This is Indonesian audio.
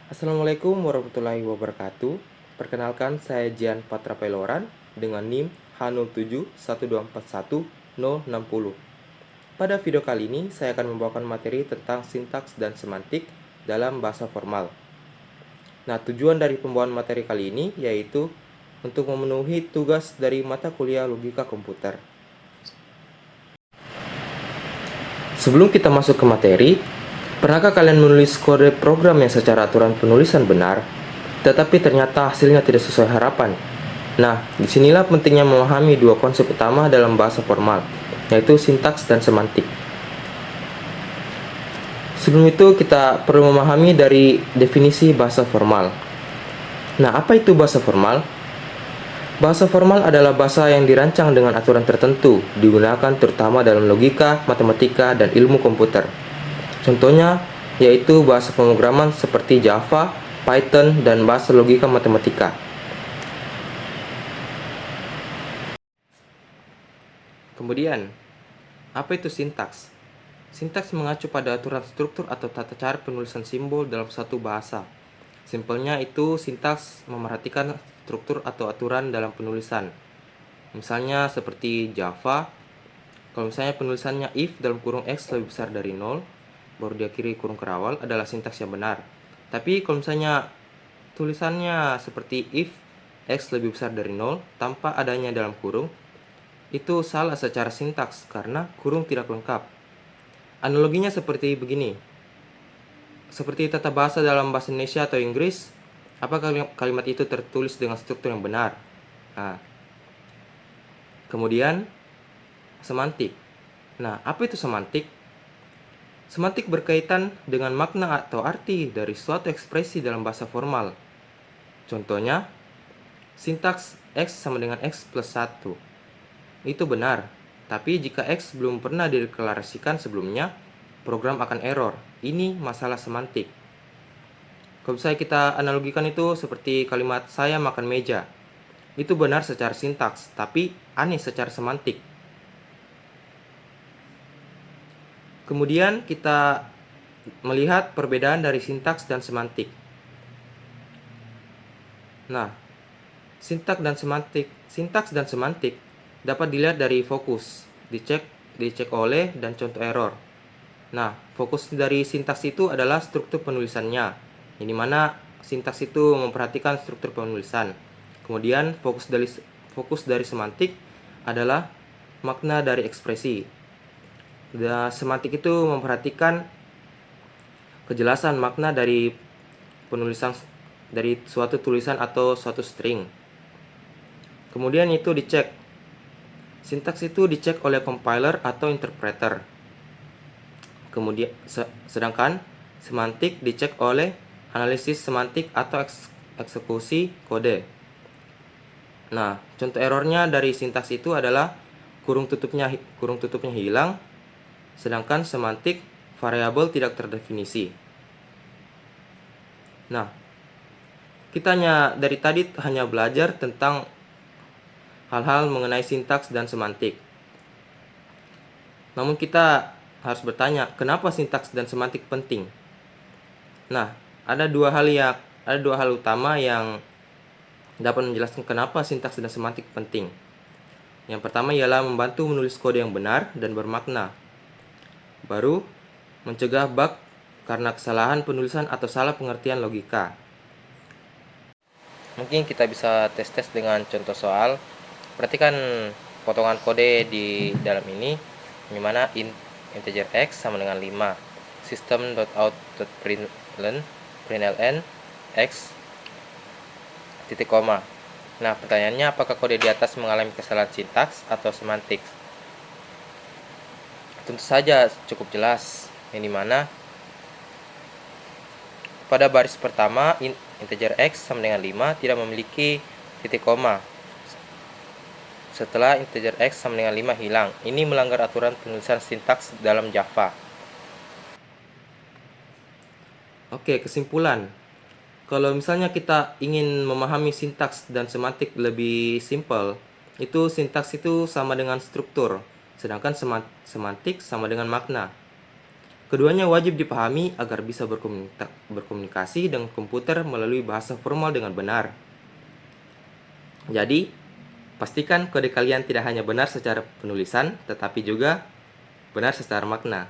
Assalamualaikum warahmatullahi wabarakatuh. Perkenalkan, saya Jian Patra Peloran dengan NIM H0712410060. Pada video kali ini, saya akan membawakan materi tentang sintaks dan semantik dalam bahasa formal. Nah, tujuan dari pembawaan materi kali ini yaitu untuk memenuhi tugas dari mata kuliah logika komputer. Sebelum kita masuk ke materi, pernahkah kalian menulis kode program yang secara aturan penulisan benar, tetapi ternyata hasilnya tidak sesuai harapan? Nah, disinilah pentingnya memahami dua konsep utama dalam bahasa formal, yaitu sintaks dan semantik. Sebelum itu, kita perlu memahami dari definisi bahasa formal. Nah, apa itu bahasa formal? Bahasa formal adalah bahasa yang dirancang dengan aturan tertentu, digunakan terutama dalam logika, matematika, dan ilmu komputer. Contohnya yaitu bahasa pemrograman seperti Java, Python, dan bahasa logika matematika. Kemudian, apa itu sintaks? Sintaks mengacu pada aturan struktur atau tata cara penulisan simbol dalam satu bahasa. Simpelnya itu sintaks memerhatikan struktur atau aturan dalam penulisan. Misalnya seperti Java, kalau misalnya penulisannya if dalam kurung x lebih besar dari 0, baru diakhiri kurung kerawal adalah sintaks yang benar. Tapi kalau misalnya tulisannya seperti if x lebih besar dari 0 tanpa adanya dalam kurung, itu salah secara sintaks karena kurung tidak lengkap. Analoginya seperti begini. Seperti tata bahasa dalam bahasa Indonesia atau Inggris, apakah kalimat itu tertulis dengan struktur yang benar? Nah, kemudian semantik. Nah, apa itu semantik? Semantik berkaitan dengan makna atau arti dari suatu ekspresi dalam bahasa formal. Contohnya, sintaks X sama dengan X plus 1. Itu benar, tapi jika X belum pernah dideklarasikan sebelumnya, program akan error. Ini masalah semantik. Kalau misalnya kita analogikan itu seperti kalimat saya makan meja. Itu benar secara sintaks, tapi aneh secara semantik. Kemudian kita melihat perbedaan dari sintaks dan semantik. Nah, sintaks dan semantik dapat dilihat dari fokus, dicek oleh dan contoh error. Nah, fokus dari sintaks itu adalah struktur penulisannya, yang dimana sintaks itu memperhatikan struktur penulisan. Kemudian fokus dari semantik adalah makna dari ekspresi. Dan semantik itu memperhatikan kejelasan makna dari penulisan dari suatu tulisan atau suatu string. Kemudian itu dicek. Sintaks itu dicek oleh compiler atau interpreter. Kemudian sedangkan semantik dicek oleh analisis semantik atau eksekusi kode. Nah, contoh errornya dari sintaks itu adalah kurung tutupnya hilang, sedangkan semantik variabel tidak terdefinisi. Nah, kita dari tadi hanya belajar tentang hal-hal mengenai sintaks dan semantik. Namun kita harus bertanya, kenapa sintaks dan semantik penting? Nah, ada dua hal utama yang dapat menjelaskan kenapa sintaks dan semantik penting. Yang pertama ialah membantu menulis kode yang benar dan bermakna. Baru, mencegah bug karena kesalahan penulisan atau salah pengertian logika. Mungkin kita bisa tes-tes dengan contoh soal. Perhatikan potongan kode di dalam ini, di mana integer x sama dengan 5. System.out.println x titik koma. Nah, pertanyaannya apakah kode di atas mengalami kesalahan sintaks atau semantik? Tentu saja cukup jelas, yang dimana pada baris pertama integer x sama dengan 5 tidak memiliki titik koma. Setelah integer x sama dengan 5 hilang. Ini melanggar aturan penulisan sintaks dalam Java. Oke, kesimpulan. Kalau misalnya kita ingin memahami sintaks dan semantik lebih simpel, itu sintaks itu sama dengan struktur, sedangkan semantik sama dengan makna. Keduanya wajib dipahami agar bisa berkomunikasi dengan komputer melalui bahasa formal dengan benar. Jadi, pastikan kode kalian tidak hanya benar secara penulisan, tetapi juga benar secara makna.